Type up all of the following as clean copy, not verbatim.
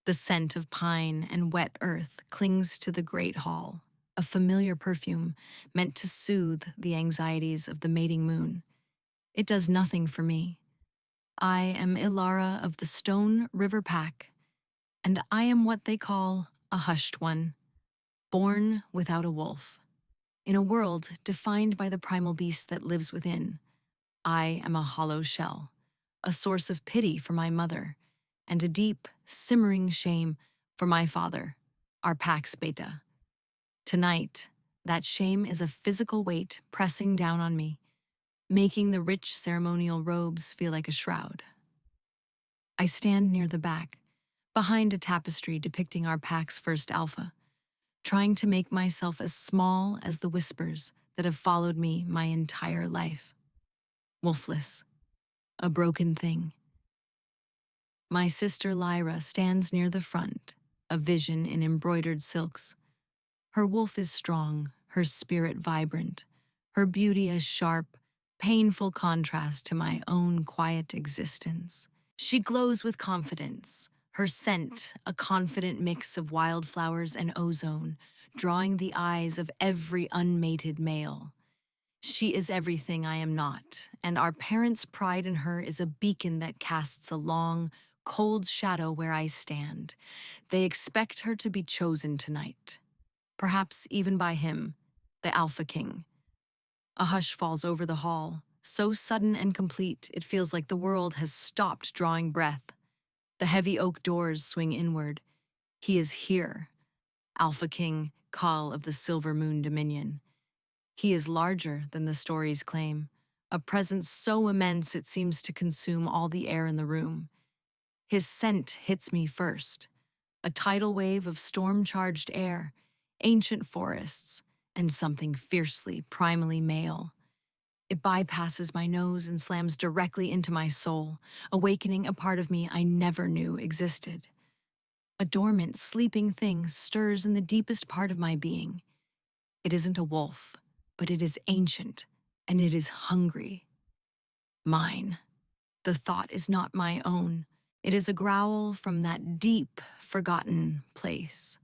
The scent of pine and wet earth clings to the great hall, a familiar perfume meant to soothe the anxieties of the mating moon. It does nothing for me. I am Ilara of the Stone River Pack, and I am what they call a hushed one, born without a wolf. In a world defined by the primal beast that lives within, I am a hollow shell, a source of pity for my mother, and a deep, simmering shame for my father, our Pax Beta. Tonight, that shame is a physical weight pressing down on me, making the rich ceremonial robes feel like a shroud. I stand near the back, behind a tapestry depicting our pack's first alpha, trying to make myself as small as the whispers that have followed me my entire life. Wolfless, a broken thing. My sister Lyra stands near the front, a vision in embroidered silks. Her wolf is strong, her spirit vibrant, her beauty a sharp, painful contrast to my own quiet existence. She glows with confidence, her scent a confident mix of wildflowers and ozone, drawing the eyes of every unmated male. She is everything I am not, and our parents' pride in her is a beacon that casts a long, cold shadow where I stand. They expect her to be chosen tonight, perhaps even by him, the Alpha King. A hush falls over the hall, so sudden and complete it feels like the world has stopped drawing breath. The heavy oak doors swing inward. He is here, Alpha King, Khal of the Silver Moon Dominion. He is larger than the stories claim, a presence so immense it seems to consume all the air in the room. His scent hits me first, a tidal wave of storm-charged air, ancient forests, and something fiercely, primally male. It bypasses my nose and slams directly into my soul, awakening a part of me I never knew existed. A dormant, sleeping thing stirs in the deepest part of my being. It isn't a wolf, but it is ancient, and it is hungry. Mine. The thought is not my own. It is a growl from that deep, forgotten place.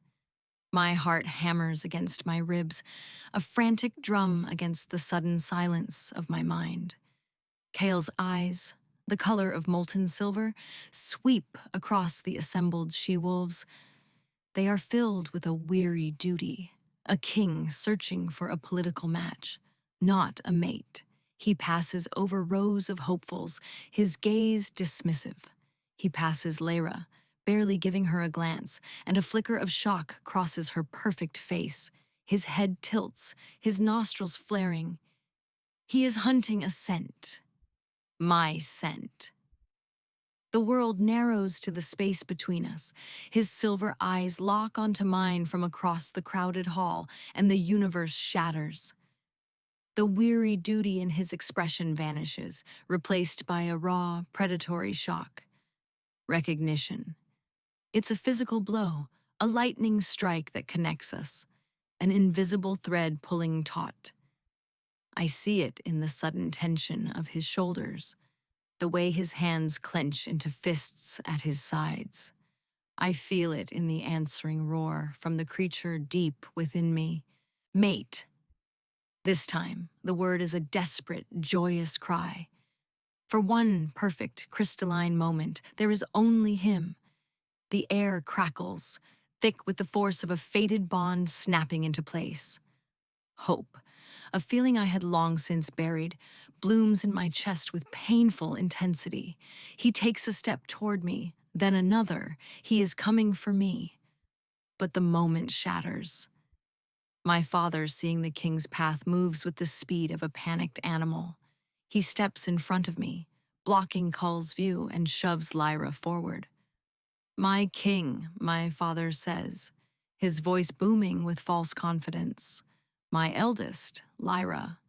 My heart hammers against my ribs, a frantic drum against the sudden silence of my mind. Kale's eyes, the color of molten silver, sweep across the assembled she-wolves. They are filled with a weary duty, a king searching for a political match, not a mate. He passes over rows of hopefuls, his gaze dismissive. He passes Lyra, barely giving her a glance, and a flicker of shock crosses her perfect face. His head tilts, his nostrils flaring. He is hunting a scent. My scent. The world narrows to the space between us. His silver eyes lock onto mine from across the crowded hall, and the universe shatters. The weary duty in his expression vanishes, replaced by a raw, predatory shock. Recognition. It's a physical blow, a lightning strike that connects us, an invisible thread pulling taut. I see it in the sudden tension of his shoulders, the way his hands clench into fists at his sides. I feel it in the answering roar from the creature deep within me. Mate. This time, the word is a desperate, joyous cry. For one perfect, crystalline moment, there is only him. The air crackles, thick with the force of a fated bond snapping into place. Hope, a feeling I had long since buried, blooms in my chest with painful intensity. He takes a step toward me, then another. He is coming for me. But the moment shatters. My father, seeing the king's path, moves with the speed of a panicked animal. He steps in front of me, blocking Kull's view, and shoves Lyra forward. My king, my father says, his voice booming with false confidence. My eldest, Lyra.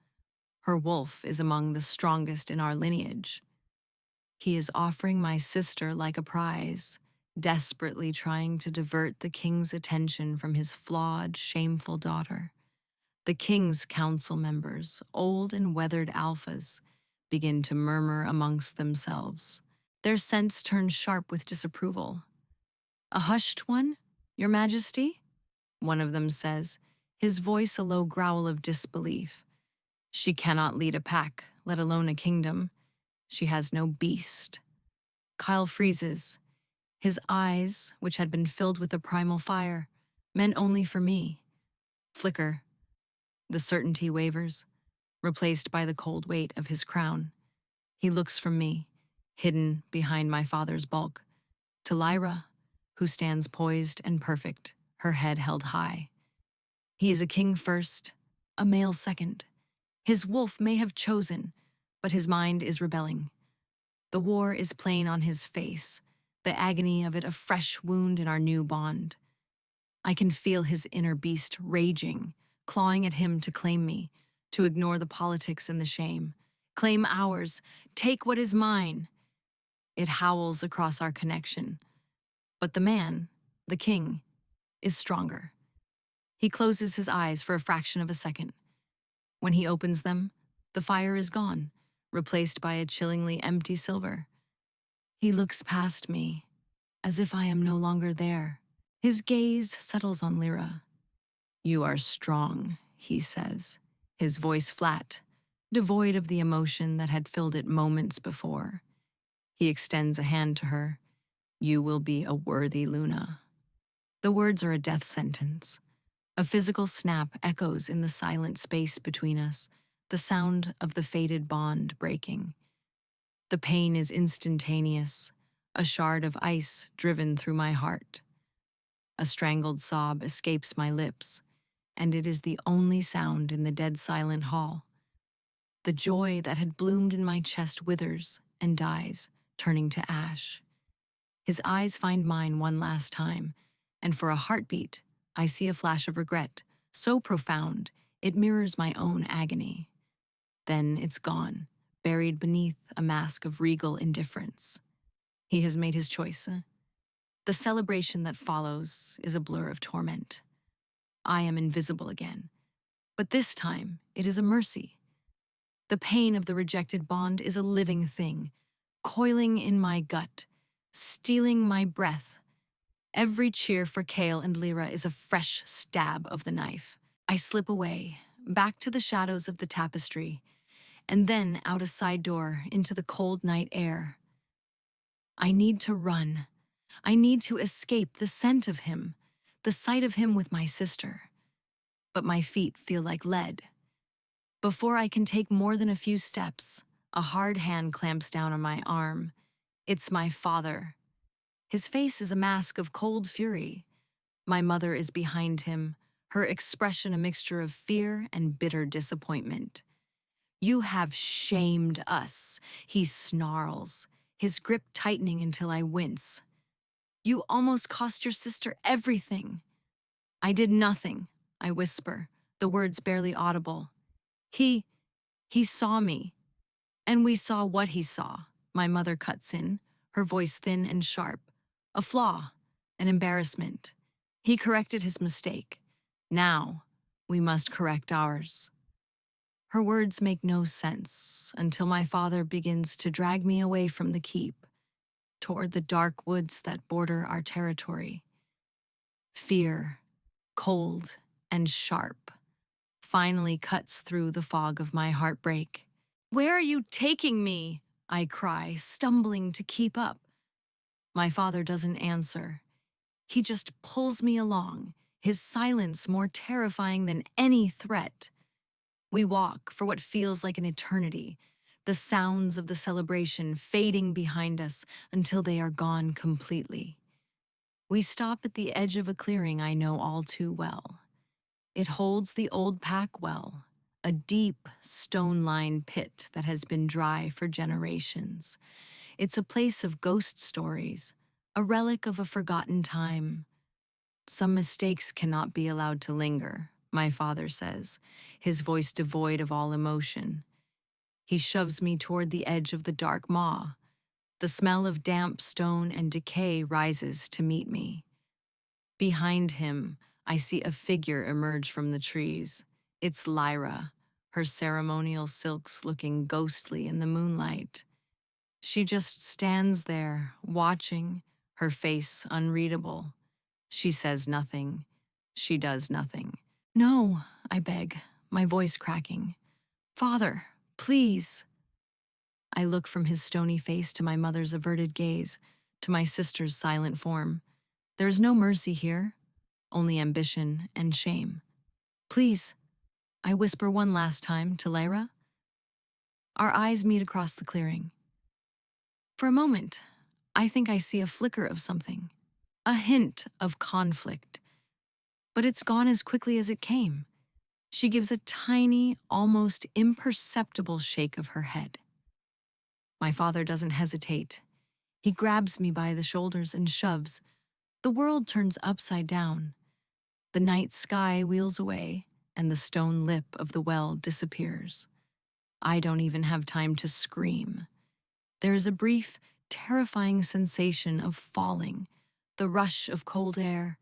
Her wolf is among the strongest in our lineage. He is offering my sister like a prize, desperately trying to divert the king's attention from his flawed, shameful daughter. The king's council members, old and weathered alphas, begin to murmur amongst themselves. Their scents turn sharp with disapproval. A hushed one, Your Majesty? One of them says, his voice a low growl of disbelief. She cannot lead a pack, let alone a kingdom. She has no beast. Kyle freezes. His eyes, which had been filled with a primal fire, meant only for me, flicker. The certainty wavers, replaced by the cold weight of his crown. He looks from me, hidden behind my father's bulk, to Lyra, who stands poised and perfect, her head held high. He is a king first, a male second. His wolf may have chosen, but his mind is rebelling. The war is plain on his face, the agony of it a fresh wound in our new bond. I can feel his inner beast raging, clawing at him to claim me, to ignore the politics and the shame. Claim ours, take what is mine. It howls across our connection. But the man, the king, is stronger. He closes his eyes for a fraction of a second. When he opens them, the fire is gone, replaced by a chillingly empty silver. He looks past me, as if I am no longer there. His gaze settles on Lyra. You are strong, he says, his voice flat, devoid of the emotion that had filled it moments before. He extends a hand to her. You will be a worthy Luna. The words are a death sentence. A physical snap echoes in the silent space between us, the sound of the fated bond breaking. The pain is instantaneous, a shard of ice driven through my heart. A strangled sob escapes my lips, and it is the only sound in the dead silent hall. The joy that had bloomed in my chest withers and dies, turning to ash. His eyes find mine one last time, and for a heartbeat, I see a flash of regret, so profound it mirrors my own agony. Then it's gone, buried beneath a mask of regal indifference. He has made his choice. The celebration that follows is a blur of torment. I am invisible again, but this time it is a mercy. The pain of the rejected bond is a living thing, coiling in my gut, stealing my breath. Every cheer for Kale and Lyra is a fresh stab of the knife. I slip away, back to the shadows of the tapestry, and then out a side door into the cold night air. I need to run. I need to escape the scent of him, the sight of him with my sister. But my feet feel like lead. Before I can take more than a few steps, a hard hand clamps down on my arm. It's my father. His face is a mask of cold fury. My mother is behind him, her expression a mixture of fear and bitter disappointment. You have shamed us, he snarls, his grip tightening until I wince. You almost cost your sister everything. I did nothing, I whisper, the words barely audible. He saw me. And we saw what he saw, my mother cuts in, her voice thin and sharp. A flaw, an embarrassment. He corrected his mistake. Now, we must correct ours. Her words make no sense until my father begins to drag me away from the keep, toward the dark woods that border our territory. Fear, cold and sharp, finally cuts through the fog of my heartbreak. Where are you taking me? I cry, stumbling to keep up. My father doesn't answer. He just pulls me along, his silence more terrifying than any threat. We walk for what feels like an eternity, the sounds of the celebration fading behind us until they are gone completely. We stop at the edge of a clearing I know all too well. It holds the old pack well, a deep, stone-lined pit that has been dry for generations. It's a place of ghost stories, a relic of a forgotten time. Some mistakes cannot be allowed to linger, my father says, his voice devoid of all emotion. He shoves me toward the edge of the dark maw. The smell of damp stone and decay rises to meet me. Behind him, I see a figure emerge from the trees. It's Lyra, her ceremonial silks looking ghostly in the moonlight. She just stands there, watching, her face unreadable. She says nothing. She does nothing. No, I beg, my voice cracking. Father, please. I look from his stony face to my mother's averted gaze, to my sister's silent form. There is no mercy here, only ambition and shame. Please, I whisper one last time to Lyra. Our eyes meet across the clearing. For a moment, I think I see a flicker of something, a hint of conflict, but it's gone as quickly as it came. She gives a tiny, almost imperceptible shake of her head. My father doesn't hesitate. He grabs me by the shoulders and shoves. The world turns upside down. The night sky wheels away, and the stone lip of the well disappears. I don't even have time to scream. There is a brief, terrifying sensation of falling, the rush of cold air,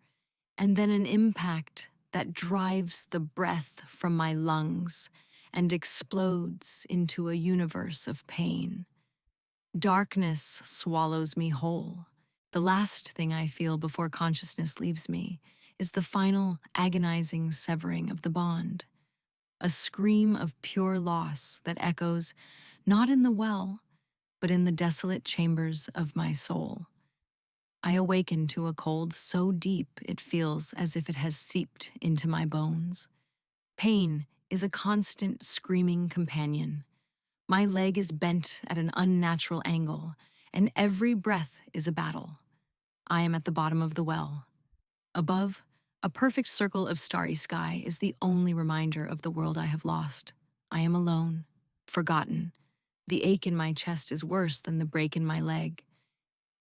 and then an impact that drives the breath from my lungs and explodes into a universe of pain. Darkness swallows me whole. The last thing I feel before consciousness leaves me is the final, agonizing severing of the bond. A scream of pure loss that echoes not in the well, but in the desolate chambers of my soul. I awaken to a cold so deep it feels as if it has seeped into my bones. Pain is a constant screaming companion. My leg is bent at an unnatural angle, and every breath is a battle. I am at the bottom of the well. Above, a perfect circle of starry sky is the only reminder of the world I have lost. I am alone, forgotten. The ache in my chest is worse than the break in my leg.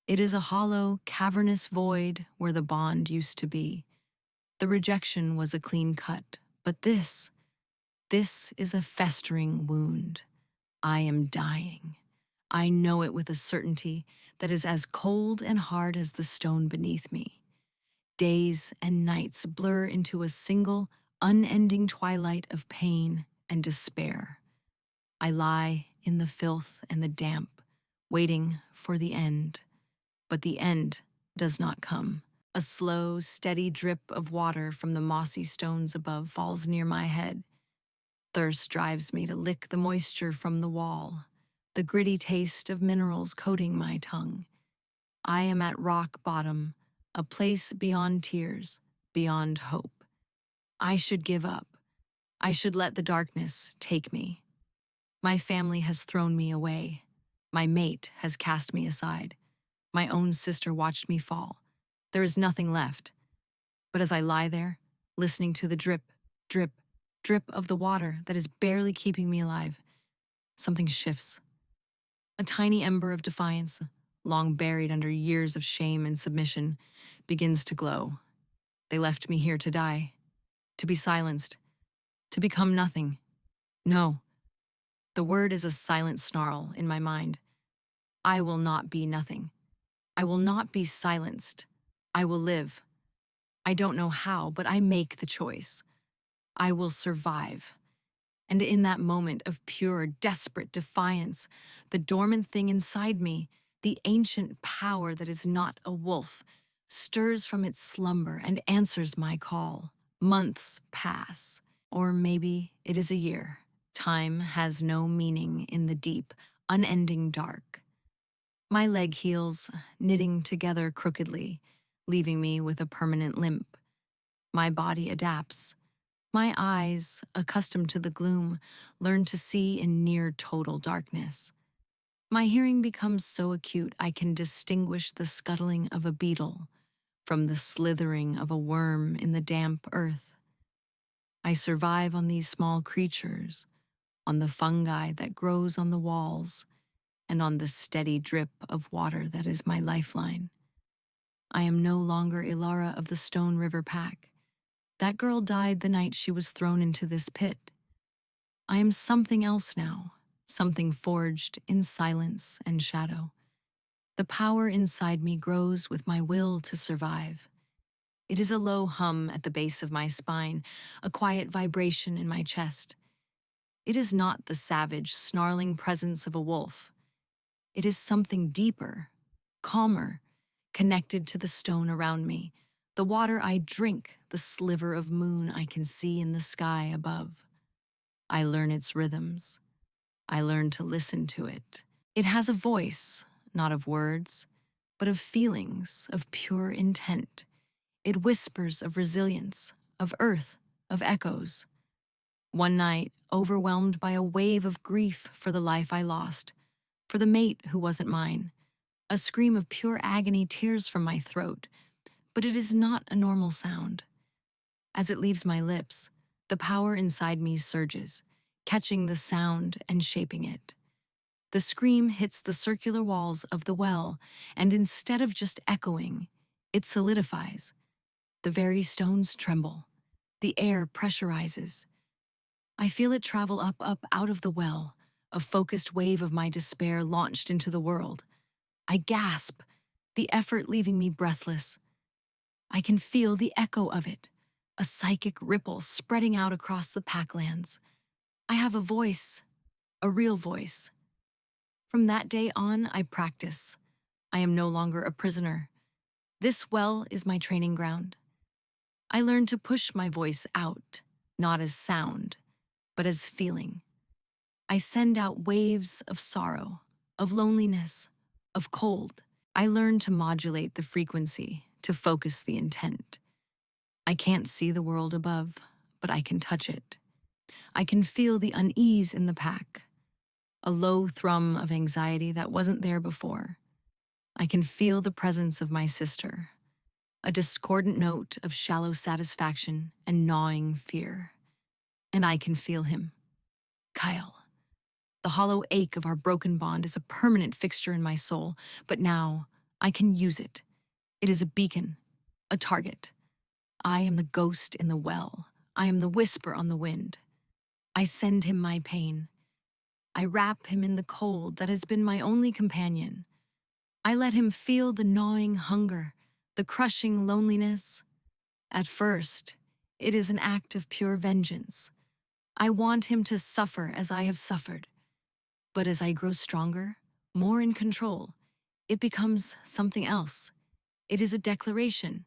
It is a hollow, cavernous void where the bond used to be. The rejection was a clean cut, but this is a festering wound. I am dying. I know it with a certainty that is as cold and hard as the stone beneath me. Days and nights blur into a single, unending twilight of pain and despair. I lie in the filth and the damp, waiting for the end. But the end does not come. A slow, steady drip of water from the mossy stones above falls near my head. Thirst drives me to lick the moisture from the wall, the gritty taste of minerals coating my tongue. I am at rock bottom, a place beyond tears, beyond hope. I should give up. I should let the darkness take me. My family has thrown me away. My mate has cast me aside. My own sister watched me fall. There is nothing left. But as I lie there, listening to the drip, drip, drip of the water that is barely keeping me alive, something shifts. A tiny ember of defiance, long buried under years of shame and submission, begins to glow. They left me here to die, to be silenced, to become nothing. No, the word is a silent snarl in my mind. I will not be nothing. I will not be silenced. I will live. I don't know how, but I make the choice. I will survive. And in that moment of pure, desperate defiance, the dormant thing inside me, the ancient power that is not a wolf, stirs from its slumber and answers my call. Months pass, or maybe it is a year. Time has no meaning in the deep, unending dark. My leg heals, knitting together crookedly, leaving me with a permanent limp. My body adapts. My eyes, accustomed to the gloom, learn to see in near total darkness. My hearing becomes so acute I can distinguish the scuttling of a beetle from the slithering of a worm in the damp earth. I survive on these small creatures, on the fungi that grows on the walls, and on the steady drip of water that is my lifeline. I am no longer Ilara of the Stone River Pack. That girl died the night she was thrown into this pit. I am something else now, something forged in silence and shadow. The power inside me grows with my will to survive. It is a low hum at the base of my spine, a quiet vibration in my chest. It is not the savage, snarling presence of a wolf. It is something deeper, calmer, connected to the stone around me, the water I drink, the sliver of moon I can see in the sky above. I learn its rhythms. I learn to listen to it. It has a voice, not of words, but of feelings, of pure intent. It whispers of resilience, of earth, of echoes. One night, overwhelmed by a wave of grief for the life I lost, for the mate who wasn't mine, a scream of pure agony tears from my throat, but it is not a normal sound. As it leaves my lips, the power inside me surges, catching the sound and shaping it. The scream hits the circular walls of the well, and instead of just echoing, it solidifies. The very stones tremble. The air pressurizes. I feel it travel up, out of the well, a focused wave of my despair launched into the world. I gasp, the effort leaving me breathless. I can feel the echo of it, a psychic ripple spreading out across the packlands. I have a voice, a real voice. From that day on, I practice. I am no longer a prisoner. This well is my training ground. I learn to push my voice out, not as sound, but as feeling. I send out waves of sorrow, of loneliness, of cold. I learn to modulate the frequency, to focus the intent. I can't see the world above, but I can touch it. I can feel the unease in the pack, a low thrum of anxiety that wasn't there before. I can feel the presence of my sister, a discordant note of shallow satisfaction and gnawing fear. And I can feel him, Kyle. The hollow ache of our broken bond is a permanent fixture in my soul, but now I can use it. It is a beacon, a target. I am the ghost in the well. I am the whisper on the wind. I send him my pain. I wrap him in the cold that has been my only companion. I let him feel the gnawing hunger, the crushing loneliness. At first, it is an act of pure vengeance. I want him to suffer as I have suffered. But as I grow stronger, more in control, it becomes something else. It is a declaration.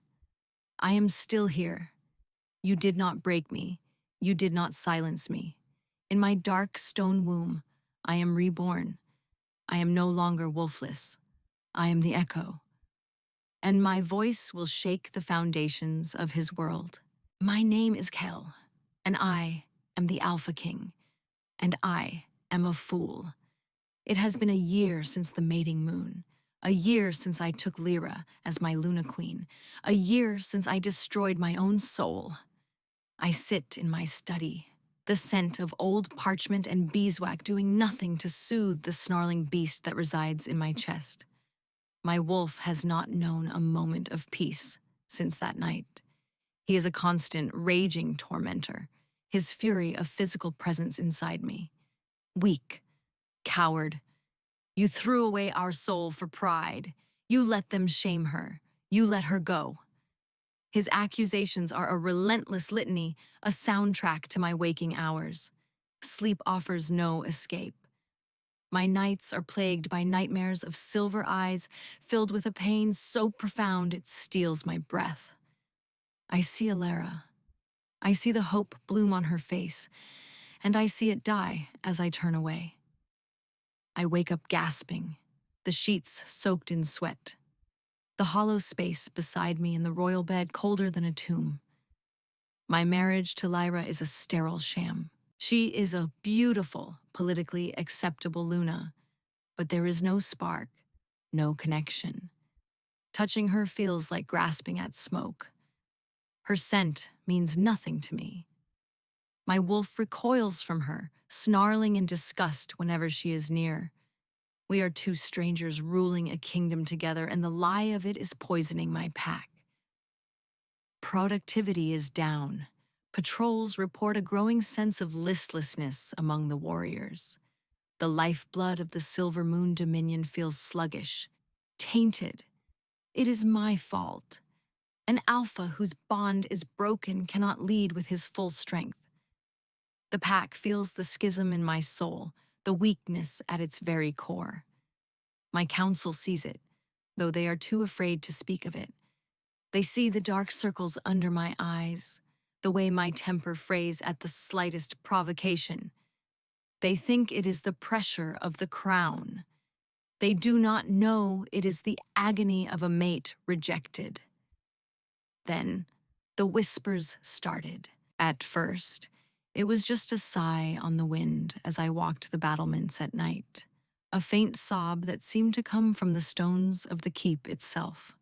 I am still here. You did not break me. You did not silence me. In my dark stone womb, I am reborn. I am no longer wolfless. I am the echo. And my voice will shake the foundations of his world. My name is Kel, and I am the Alpha King, and I am a fool. It has been a year since the mating moon, a year since I took Lyra as my Luna Queen, a year since I destroyed my own soul. I sit in my study, the scent of old parchment and beeswax doing nothing to soothe the snarling beast that resides in my chest. My wolf has not known a moment of peace since that night. He is a constant, raging tormentor, his fury a physical presence inside me. Weak, coward, you threw away our soul for pride. You let them shame her. You let her go. His accusations are a relentless litany, a soundtrack to my waking hours. Sleep offers no escape. My nights are plagued by nightmares of silver eyes filled with a pain so profound it steals my breath. I see Alara. I see the hope bloom on her face, and I see it die as I turn away. I wake up gasping, the sheets soaked in sweat. The hollow space beside me in the royal bed colder than a tomb. My marriage to Lyra is a sterile sham. She is a beautiful, politically acceptable Luna, but there is no spark, no connection. Touching her feels like grasping at smoke. Her scent means nothing to me. My wolf recoils from her, snarling in disgust whenever she is near. We are two strangers ruling a kingdom together, and the lie of it is poisoning my pack. Productivity is down. Patrols report a growing sense of listlessness among the warriors. The lifeblood of the Silver Moon Dominion feels sluggish, tainted. It is my fault. An alpha whose bond is broken cannot lead with his full strength. The pack feels the schism in my soul, the weakness at its very core. My council sees it, though they are too afraid to speak of it. They see the dark circles under my eyes, the way my temper frays at the slightest provocation. They think it is the pressure of the crown. They do not know it is the agony of a mate rejected. Then the whispers started. At first, it was just a sigh on the wind as I walked the battlements at night, a faint sob that seemed to come from the stones of the keep itself.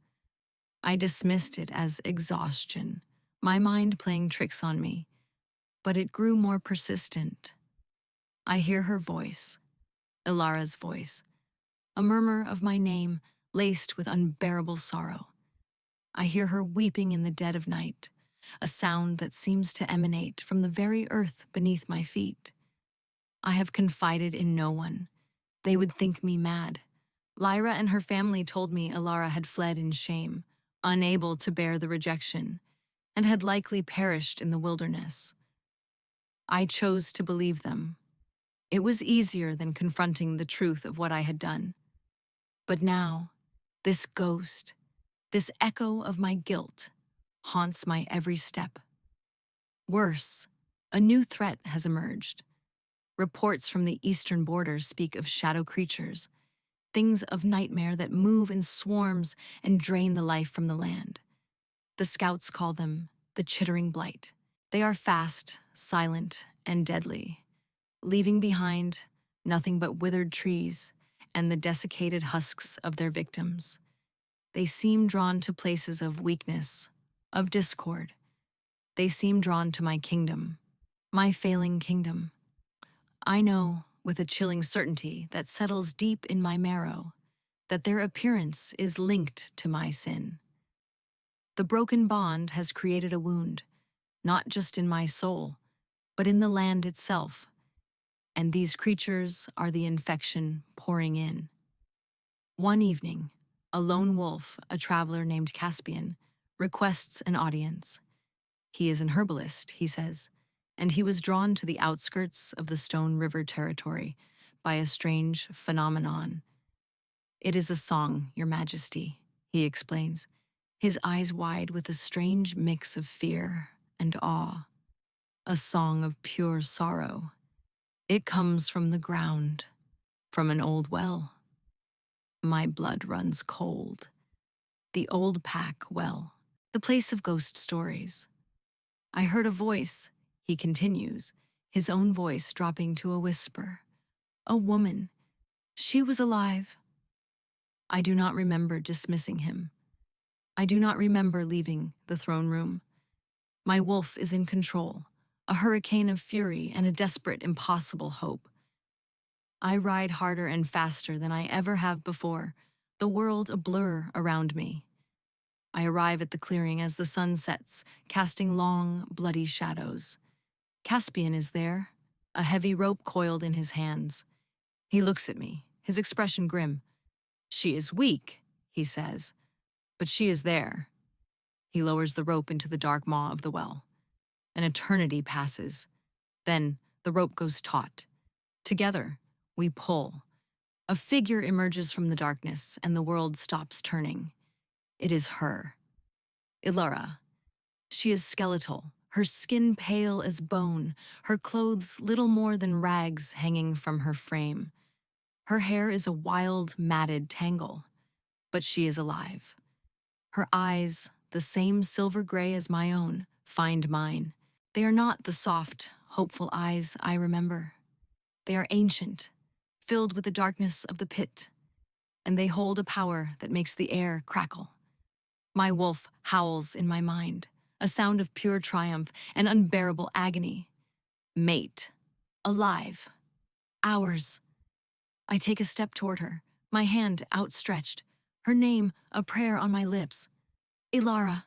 I dismissed it as exhaustion, my mind playing tricks on me, but it grew more persistent. I hear her voice, Ilara's voice, a murmur of my name laced with unbearable sorrow. I hear her weeping in the dead of night, a sound that seems to emanate from the very earth beneath my feet. I have confided in no one. They would think me mad. Lyra and her family told me Ilara had fled in shame, unable to bear the rejection, and had likely perished in the wilderness. I chose to believe them. It was easier than confronting the truth of what I had done. But now, this ghost, this echo of my guilt, haunts my every step. Worse, a new threat has emerged. Reports from the eastern borders speak of shadow creatures, things of nightmare that move in swarms and drain the life from the land. The scouts call them the Chittering Blight. They are fast, silent, and deadly, leaving behind nothing but withered trees and the desiccated husks of their victims. They seem drawn to places of weakness, of discord. They seem drawn to my kingdom, my failing kingdom. I know, with a chilling certainty that settles deep in my marrow, that their appearance is linked to my sin. The broken bond has created a wound, not just in my soul, but in the land itself, and these creatures are the infection pouring in. One evening, a lone wolf, a traveler named Caspian, requests an audience. He is an herbalist, he says, and he was drawn to the outskirts of the Stone River territory by a strange phenomenon. It is a song, Your Majesty, he explains, his eyes wide with a strange mix of fear and awe. A song of pure sorrow. It comes from the ground, from an old well. My blood runs cold. The old pack well, the place of ghost stories. I heard a voice, he continues, his own voice dropping to a whisper. A woman. She was alive. I do not remember dismissing him. I do not remember leaving the throne room. My wolf is in control, a hurricane of fury and a desperate, impossible hope. I ride harder and faster than I ever have before, the world a blur around me. I arrive at the clearing as the sun sets, casting long, bloody shadows. Caspian is there, a heavy rope coiled in his hands. He looks at me, his expression grim. She is weak, he says, but she is there. He lowers the rope into the dark maw of the well. An eternity passes. Then the rope goes taut. Together, we pull. A figure emerges from the darkness, and the world stops turning. It is her. Ilara. She is skeletal, her skin pale as bone, her clothes little more than rags hanging from her frame. Her hair is a wild, matted tangle, but she is alive. Her eyes, the same silver gray as my own, find mine. They are not the soft, hopeful eyes I remember. They are ancient, filled with the darkness of the pit, and they hold a power that makes the air crackle. My wolf howls in my mind, a sound of pure triumph and unbearable agony. Mate. Alive. Ours. I take a step toward her, my hand outstretched, her name a prayer on my lips. Ilara.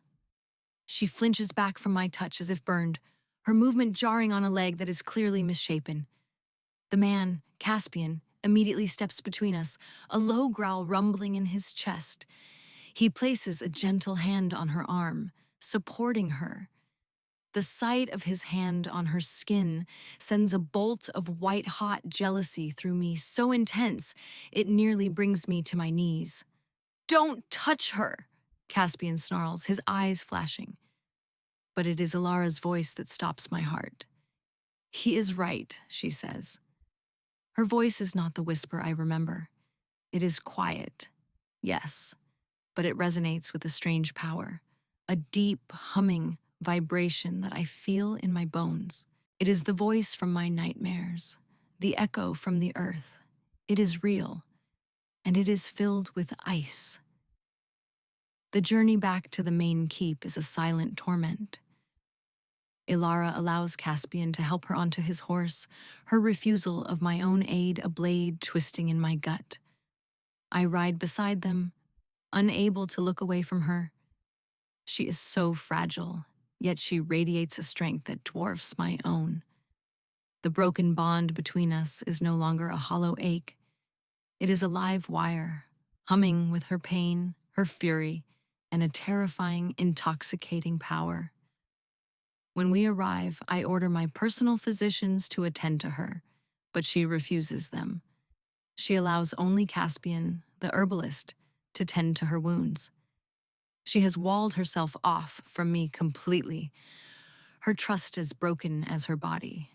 She flinches back from my touch as if burned, her movement jarring on a leg that is clearly misshapen. The man, Caspian, immediately steps between us, a low growl rumbling in his chest. He places a gentle hand on her arm, supporting her. The sight of his hand on her skin sends a bolt of white-hot jealousy through me so intense it nearly brings me to my knees. Don't touch her, Caspian snarls, his eyes flashing. But it is Alara's voice that stops my heart. He is right, she says. Her voice is not the whisper I remember. It is quiet, yes, but it resonates with a strange power, a deep, humming vibration that I feel in my bones. It is the voice from my nightmares, the echo from the earth. It is real, and it is filled with ice. The journey back to the main keep is a silent torment. Ilara allows Caspian to help her onto his horse, her refusal of my own aid a blade twisting in my gut. I ride beside them, unable to look away from her. She is so fragile, yet she radiates a strength that dwarfs my own. The broken bond between us is no longer a hollow ache. It is a live wire, humming with her pain, her fury, and a terrifying, intoxicating power. When we arrive, I order my personal physicians to attend to her, but she refuses them. She allows only Caspian, the herbalist, to tend to her wounds. She has walled herself off from me completely. Her trust is broken as her body.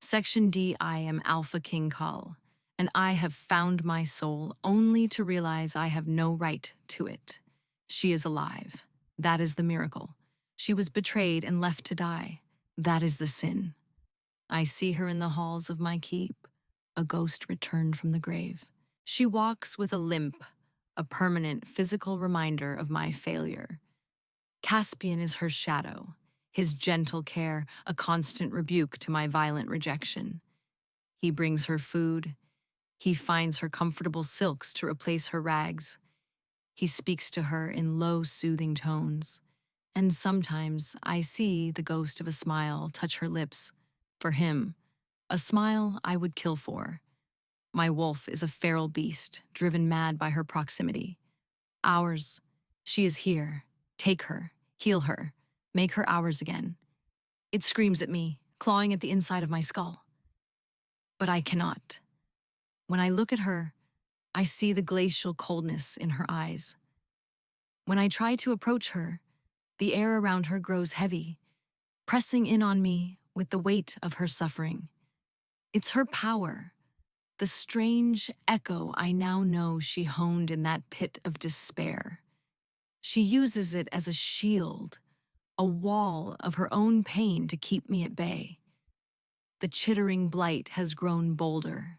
Section D, I am Alpha King Kal, and I have found my soul only to realize I have no right to it. She is alive. That is the miracle. She was betrayed and left to die. That is the sin. I see her in the halls of my keep, a ghost returned from the grave. She walks with a limp, a permanent physical reminder of my failure. Caspian is her shadow, his gentle care a constant rebuke to my violent rejection. He brings her food. He finds her comfortable silks to replace her rags. He speaks to her in low, soothing tones. And sometimes I see the ghost of a smile touch her lips. For him, a smile I would kill for. My wolf is a feral beast, driven mad by her proximity. Ours. She is here. Take her. Heal her. Make her ours again. It screams at me, clawing at the inside of my skull. But I cannot. When I look at her, I see the glacial coldness in her eyes. When I try to approach her, the air around her grows heavy, pressing in on me with the weight of her suffering. It's her power, the strange echo I now know she honed in that pit of despair. She uses it as a shield, a wall of her own pain to keep me at bay. The chittering blight has grown bolder.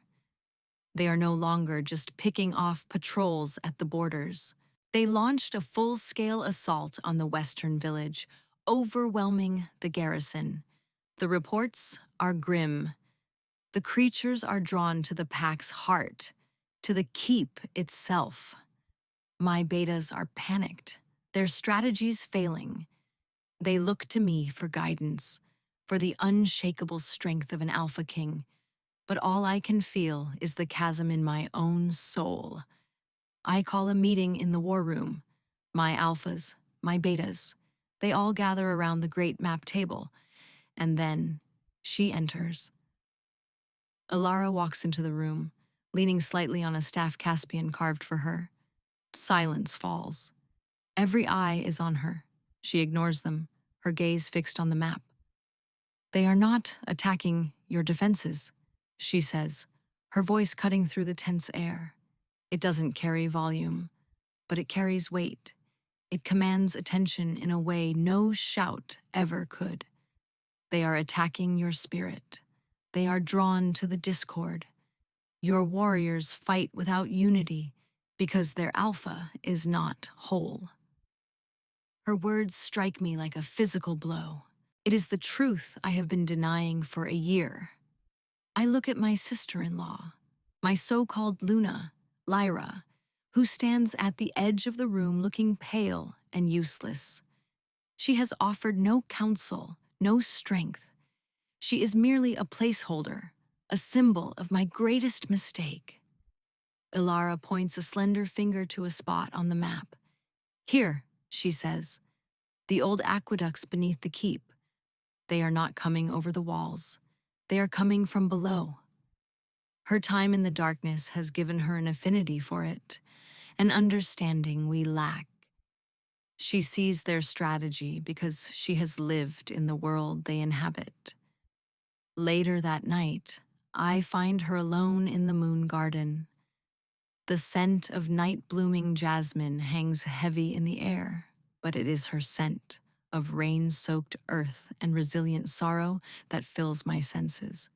They are no longer just picking off patrols at the borders. They launched a full-scale assault on the western village, overwhelming the garrison. The reports are grim. The creatures are drawn to the pack's heart, to the keep itself. My betas are panicked, their strategies failing. They look to me for guidance, for the unshakable strength of an alpha king. But all I can feel is the chasm in my own soul. I call a meeting in the war room. My alphas, my betas, they all gather around the great map table. And then she enters. Ilara walks into the room, leaning slightly on a staff Caspian carved for her. Silence falls. Every eye is on her. She ignores them, her gaze fixed on the map. They are not attacking your defenses, she says, her voice cutting through the tense air. It doesn't carry volume, but it carries weight. It commands attention in a way no shout ever could. They are attacking your spirit. They are drawn to the discord. Your warriors fight without unity because their alpha is not whole. Her words strike me like a physical blow. It is the truth I have been denying for a year. I look at my sister-in-law, my so-called Luna, Lyra, who stands at the edge of the room looking pale and useless. She has offered no counsel, no strength. She is merely a placeholder, a symbol of my greatest mistake. Ilara points a slender finger to a spot on the map. Here, she says, the old aqueducts beneath the keep. They are not coming over the walls. They are coming from below. Her time in the darkness has given her an affinity for it, an understanding we lack. She sees their strategy because she has lived in the world they inhabit. Later that night, I find her alone in the moon garden. The scent of night-blooming jasmine hangs heavy in the air, but it is her scent of rain-soaked earth and resilient sorrow that fills my senses.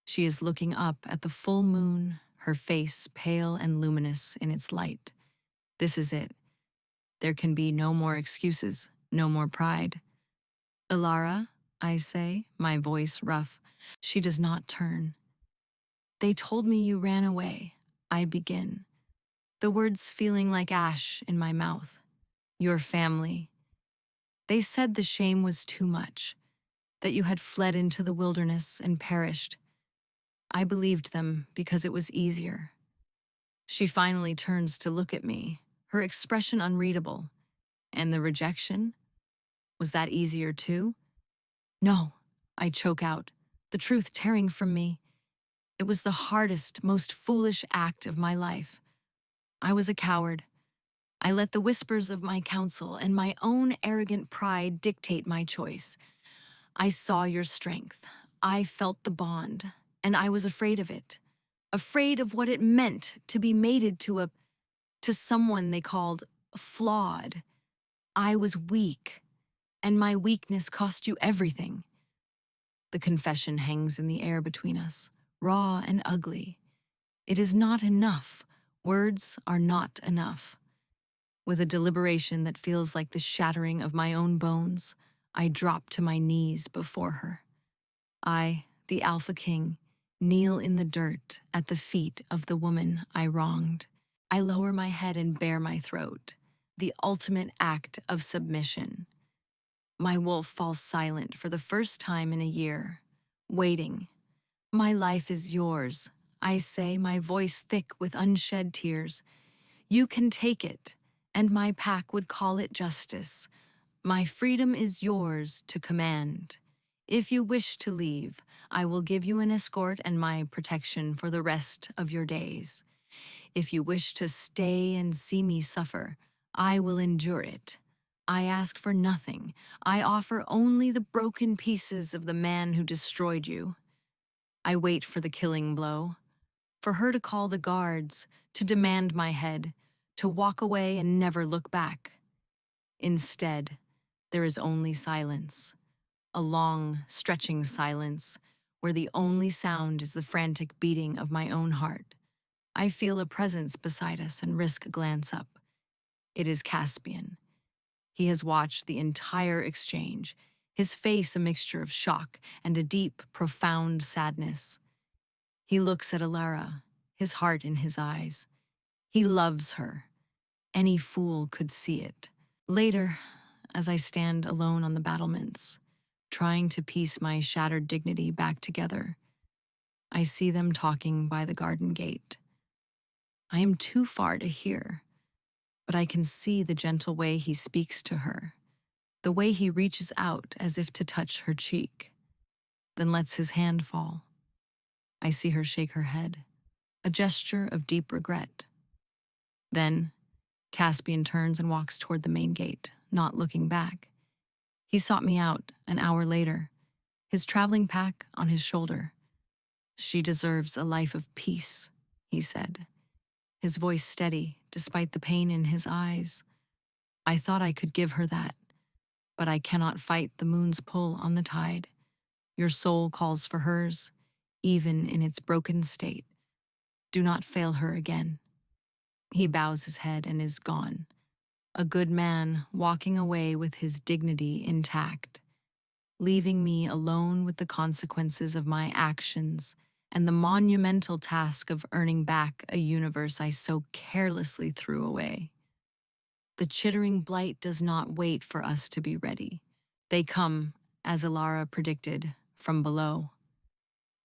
She is looking up at the full moon, her face pale and luminous in its light. This is it. There can be no more excuses, no more pride. Ilara, I say, my voice rough. She does not turn. They told me you ran away. I begin, the words feeling like ash in my mouth. Your family. They said the shame was too much, that you had fled into the wilderness and perished. I believed them because it was easier. She finally turns to look at me, her expression unreadable. And the rejection? Was that easier too? No, I choke out, the truth tearing from me. It was the hardest, most foolish act of my life. I was a coward. I let the whispers of my counsel and my own arrogant pride dictate my choice. I saw your strength. I felt the bond, and I was afraid of it. Afraid of what it meant to be mated to someone they called flawed. I was weak, and my weakness cost you everything. The confession hangs in the air between us, raw and ugly. It is not enough. Words are not enough. With a deliberation that feels like the shattering of my own bones, I drop to my knees before her. I, the Alpha King, kneel in the dirt at the feet of the woman I wronged. I lower my head and bare my throat, the ultimate act of submission. My wolf falls silent for the first time in a year, waiting. My life is yours, I say, my voice thick with unshed tears. You can take it, and my pack would call it justice. My freedom is yours to command. If you wish to leave, I will give you an escort and my protection for the rest of your days. If you wish to stay and see me suffer, I will endure it. I ask for nothing. I offer only the broken pieces of the man who destroyed you. I wait for the killing blow, for her to call the guards, to demand my head, to walk away and never look back. Instead, there is only silence, a long, stretching silence, where the only sound is the frantic beating of my own heart. I feel a presence beside us and risk a glance up. It is Caspian. He has watched the entire exchange, his face a mixture of shock and a deep, profound sadness. He looks at Ilara, his heart in his eyes. He loves her. Any fool could see it. Later, as I stand alone on the battlements, trying to piece my shattered dignity back together, I see them talking by the garden gate. I am too far to hear, but I can see the gentle way he speaks to her, the way he reaches out as if to touch her cheek, then lets his hand fall. I see her shake her head, a gesture of deep regret. Then, Caspian turns and walks toward the main gate, not looking back. He sought me out an hour later, his traveling pack on his shoulder. She deserves a life of peace, he said, his voice steady despite the pain in his eyes. I thought I could give her that, but I cannot fight the moon's pull on the tide. Your soul calls for hers, even in its broken state. Do not fail her again. He bows his head and is gone, a good man walking away with his dignity intact, leaving me alone with the consequences of my actions and the monumental task of earning back a universe I so carelessly threw away. The chittering blight does not wait for us to be ready. They come, as Ilara predicted, from below.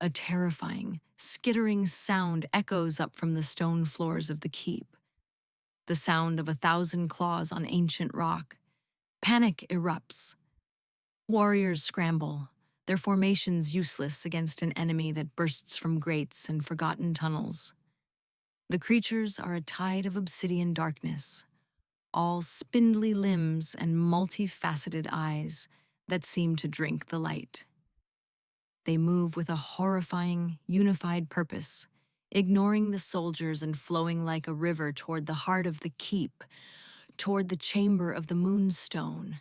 A terrifying, skittering sound echoes up from the stone floors of the keep. The sound of 1,000 claws on ancient rock. Panic erupts. Warriors scramble, their formations useless against an enemy that bursts from grates and forgotten tunnels. The creatures are a tide of obsidian darkness, all spindly limbs and multifaceted eyes that seem to drink the light. They move with a horrifying, unified purpose, ignoring the soldiers and flowing like a river toward the heart of the keep, toward the chamber of the moonstone.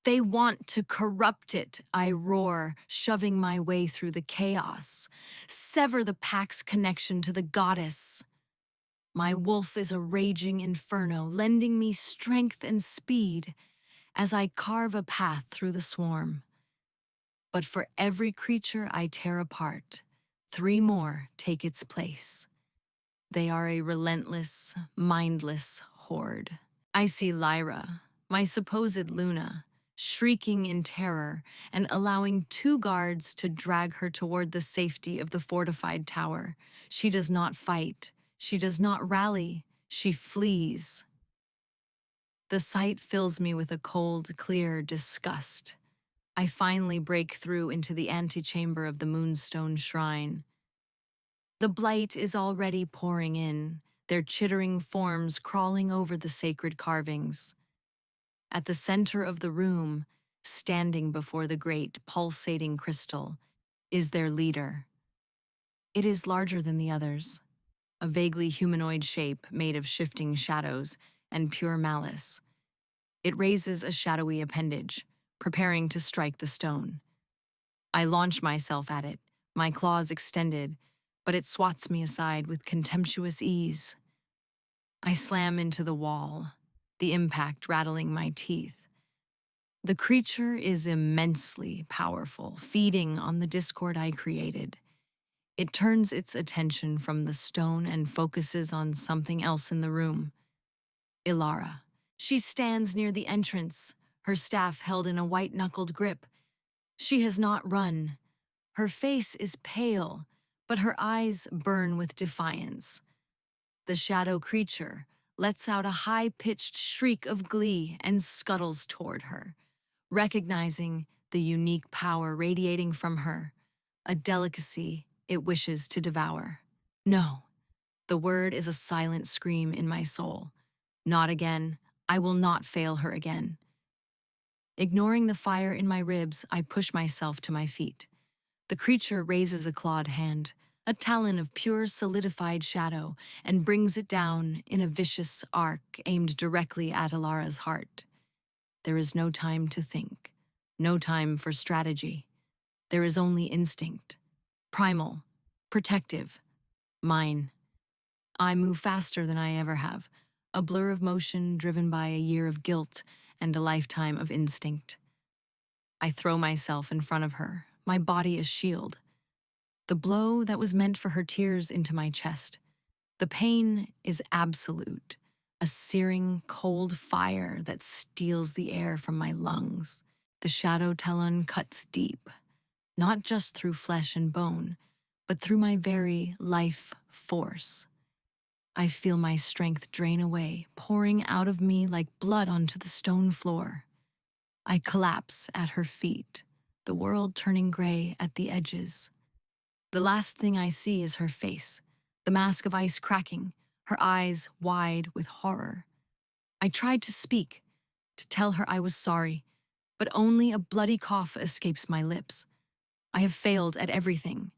They want to corrupt it, I roar, shoving my way through the chaos. Sever the pack's connection to the goddess. My wolf is a raging inferno, lending me strength and speed as I carve a path through the swarm. But for every creature I tear apart, three more take its place. They are a relentless, mindless horde. I see Lyra, my supposed Luna, shrieking in terror and allowing two guards to drag her toward the safety of the fortified tower. She does not fight. She does not rally. She flees. The sight fills me with a cold, clear disgust. I finally break through into the antechamber of the Moonstone Shrine. The blight is already pouring in, their chittering forms crawling over the sacred carvings. At the center of the room, standing before the great, pulsating crystal, is their leader. It is larger than the others, a vaguely humanoid shape made of shifting shadows and pure malice. It raises a shadowy appendage, preparing to strike the stone. I launch myself at it, my claws extended, but it swats me aside with contemptuous ease. I slam into the wall, the impact rattling my teeth. The creature is immensely powerful, feeding on the discord I created. It turns its attention from the stone and focuses on something else in the room. Ilara. She stands near the entrance, her staff held in a white-knuckled grip. She has not run. Her face is pale, but her eyes burn with defiance. The shadow creature lets out a high-pitched shriek of glee and scuttles toward her, recognizing the unique power radiating from her, a delicacy it wishes to devour. No, the word is a silent scream in my soul. Not again. I will not fail her again. Ignoring the fire in my ribs, I push myself to my feet. The creature raises a clawed hand, a talon of pure solidified shadow, and brings it down in a vicious arc aimed directly at Alara's heart. There is no time to think, no time for strategy. There is only instinct, primal, protective, mine. I move faster than I ever have, a blur of motion driven by a year of guilt and a lifetime of instinct. I throw myself in front of her, my body a shield. The blow that was meant for her tears into my chest. The pain is absolute, a searing, cold fire that steals the air from my lungs. The shadow talon cuts deep, not just through flesh and bone, but through my very life force. I feel my strength drain away, pouring out of me like blood onto the stone floor. I collapse at her feet, the world turning gray at the edges. The last thing I see is her face, the mask of ice cracking, her eyes wide with horror. I tried to speak, to tell her I was sorry, but only a bloody cough escapes my lips. I have failed at everything,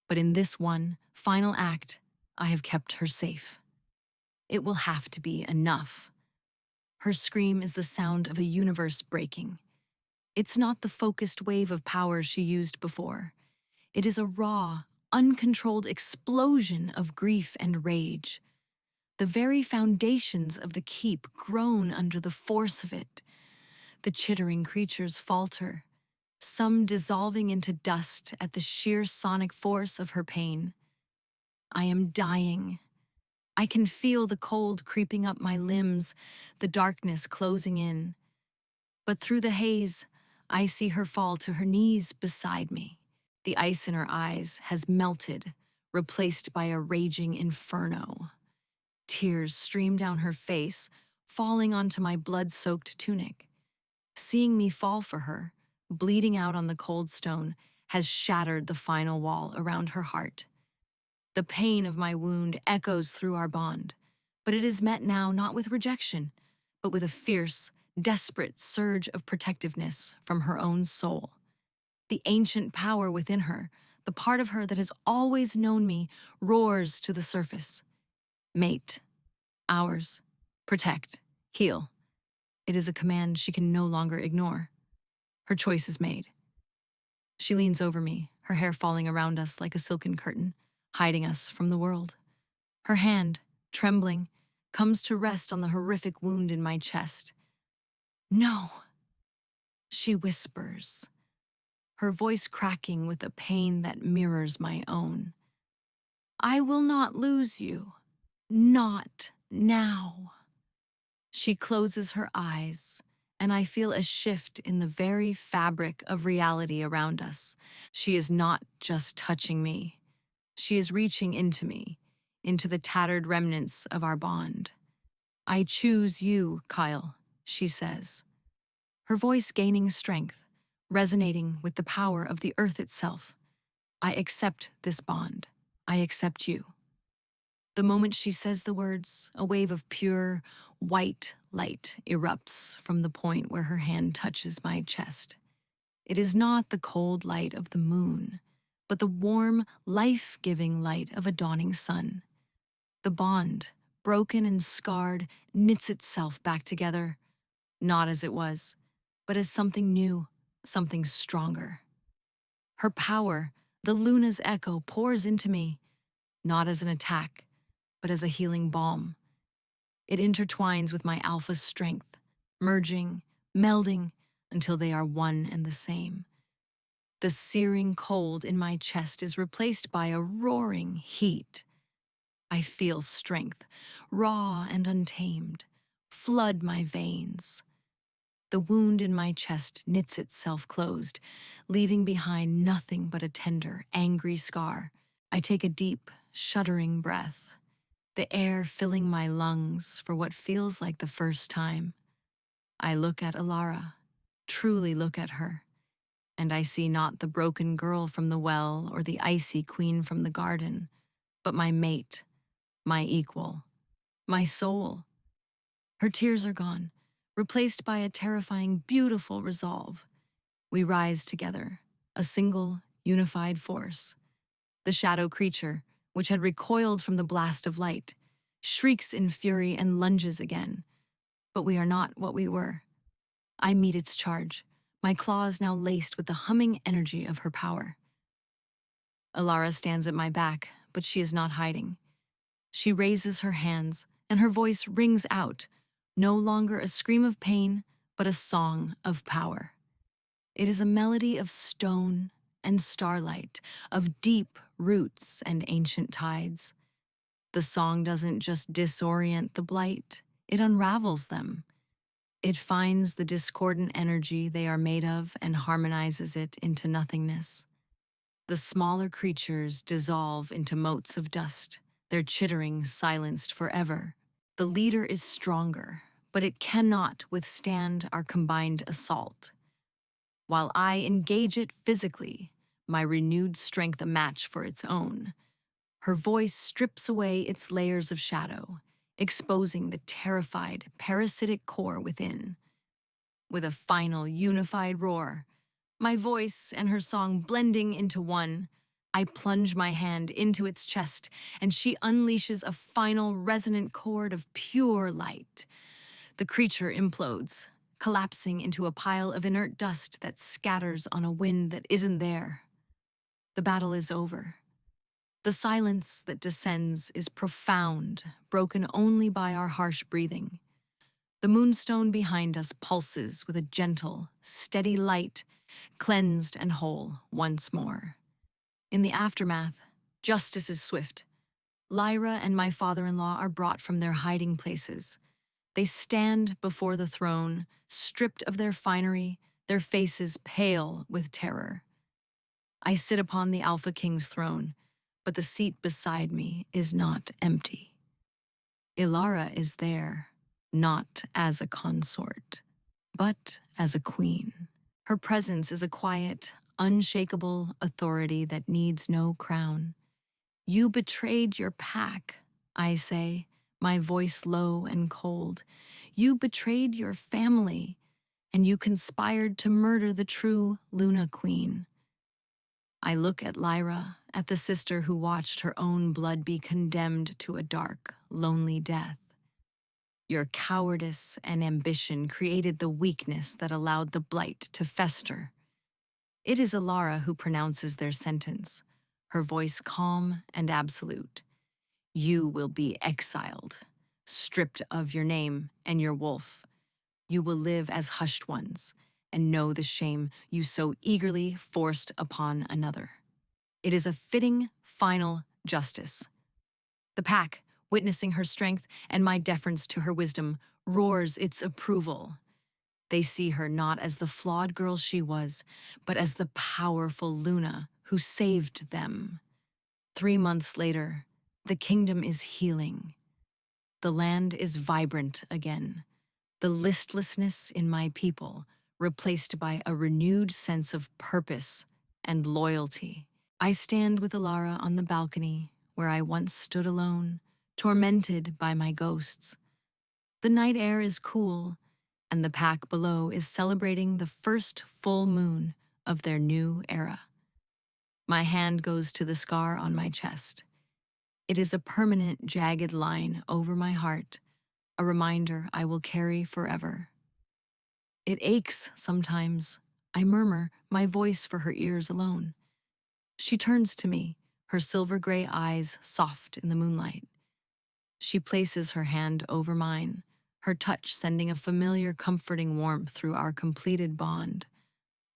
but in this one final act, I have kept her safe. It will have to be enough. Her scream is the sound of a universe breaking. It's not the focused wave of power she used before. It is a raw, uncontrolled explosion of grief and rage. The very foundations of the keep groan under the force of it. The chittering creatures falter, some dissolving into dust at the sheer sonic force of her pain. I am dying. I can feel the cold creeping up my limbs, the darkness closing in. But through the haze, I see her fall to her knees beside me. The ice in her eyes has melted, replaced by a raging inferno. Tears stream down her face, falling onto my blood-soaked tunic. Seeing me fall for her, bleeding out on the cold stone, has shattered the final wall around her heart. The pain of my wound echoes through our bond, but it is met now not with rejection, but with a fierce, desperate surge of protectiveness from her own soul. The ancient power within her, the part of her that has always known me, roars to the surface. Mate, ours, protect, heal. It is a command she can no longer ignore. Her choice is made. She leans over me, her hair falling around us like a silken curtain, hiding us from the world. Her hand, trembling, comes to rest on the horrific wound in my chest. No, she whispers, her voice cracking with a pain that mirrors my own. I will not lose you. Not now. She closes her eyes, and I feel a shift in the very fabric of reality around us. She is not just touching me. She is reaching into me, into the tattered remnants of our bond. I choose you, Kyle, she says, her voice gaining strength, resonating with the power of the earth itself. I accept this bond. I accept you. The moment she says the words, a wave of pure, white light erupts from the point where her hand touches my chest. It is not the cold light of the moon, but the warm, life-giving light of a dawning sun. The bond, broken and scarred, knits itself back together, not as it was, but as something new, something stronger. Her power, the Luna's echo, pours into me, not as an attack, but as a healing balm. It intertwines with my alpha's strength, merging, melding, until they are one and the same. The searing cold in my chest is replaced by a roaring heat. I feel strength, raw and untamed, flood my veins. The wound in my chest knits itself closed, leaving behind nothing but a tender, angry scar. I take a deep, shuddering breath, the air filling my lungs for what feels like the first time. I look at Alara, truly look at her, and I see not the broken girl from the well or the icy queen from the garden, but my mate, my equal, my soul. Her tears are gone, replaced by a terrifying, beautiful resolve. We rise together, a single, unified force. The shadow creature, which had recoiled from the blast of light, shrieks in fury and lunges again. But we are not what we were. I meet its charge, my claws now laced with the humming energy of her power. Alara stands at my back, but she is not hiding. She raises her hands, and her voice rings out, no longer a scream of pain, but a song of power. It is a melody of stone and starlight, of deep roots and ancient tides. The song doesn't just disorient the blight, it unravels them. It finds the discordant energy they are made of and harmonizes it into nothingness. The smaller creatures dissolve into motes of dust, their chittering silenced forever. The leader is stronger, but it cannot withstand our combined assault. While I engage it physically, my renewed strength a match for its own, her voice strips away its layers of shadow, exposing the terrified, parasitic core within. With a final, unified roar, my voice and her song blending into one, I plunge my hand into its chest, and she unleashes a final, resonant chord of pure light. The creature implodes, collapsing into a pile of inert dust that scatters on a wind that isn't there. The battle is over. The silence that descends is profound, broken only by our harsh breathing. The moonstone behind us pulses with a gentle, steady light, cleansed and whole once more. In the aftermath, justice is swift. Lyra and my father-in-law are brought from their hiding places. They stand before the throne, stripped of their finery, their faces pale with terror. I sit upon the Alpha King's throne, but the seat beside me is not empty. Ilara is there, not as a consort, but as a queen. Her presence is a quiet, unshakable authority that needs no crown. You betrayed your pack, I say, my voice low and cold. You betrayed your family, and you conspired to murder the true Luna Queen. I look at Lyra, at the sister who watched her own blood be condemned to a dark, lonely death. Your cowardice and ambition created the weakness that allowed the blight to fester. It is Alara who pronounces their sentence, her voice calm and absolute. You will be exiled, stripped of your name and your wolf. You will live as hushed ones and know the shame you so eagerly forced upon another. It is a fitting, final justice. The pack, witnessing her strength and my deference to her wisdom, roars its approval. They see her not as the flawed girl she was, but as the powerful Luna who saved them. 3 months later, the kingdom is healing. The land is vibrant again. The listlessness in my people replaced by a renewed sense of purpose and loyalty. I stand with Alara on the balcony where I once stood alone, tormented by my ghosts. The night air is cool, and the pack below is celebrating the first full moon of their new era. My hand goes to the scar on my chest. It is a permanent, jagged line over my heart, a reminder I will carry forever. It aches sometimes. I murmur, my voice for her ears alone. She turns to me, her silver gray eyes soft in the moonlight. She places her hand over mine, her touch sending a familiar, comforting warmth through our completed bond.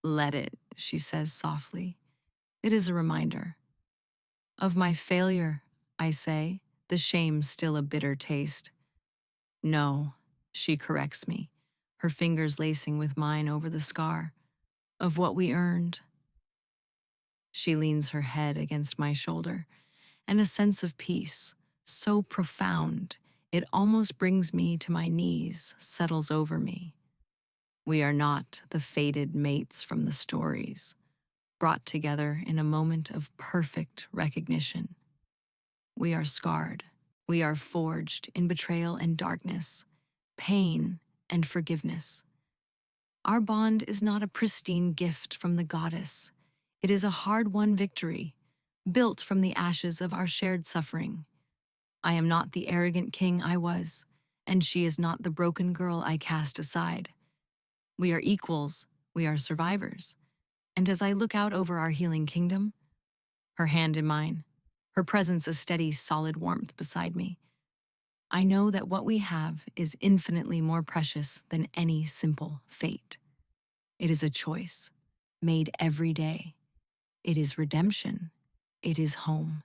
Let it, she says softly. It is a reminder. Of my failure, I say, the shame still a bitter taste. No, she corrects me, her fingers lacing with mine over the scar. Of what we earned. She leans her head against my shoulder, and a sense of peace, so profound, it almost brings me to my knees, settles over me. We are not the fated mates from the stories, brought together in a moment of perfect recognition. We are scarred. We are forged in betrayal and darkness, pain and forgiveness. Our bond is not a pristine gift from the goddess. It is a hard-won victory, built from the ashes of our shared suffering. I am not the arrogant king I was, and she is not the broken girl I cast aside. We are equals, we are survivors. And as I look out over our healing kingdom, her hand in mine, her presence a steady, solid warmth beside me, I know that what we have is infinitely more precious than any simple fate. It is a choice, made every day. It is redemption. It is home.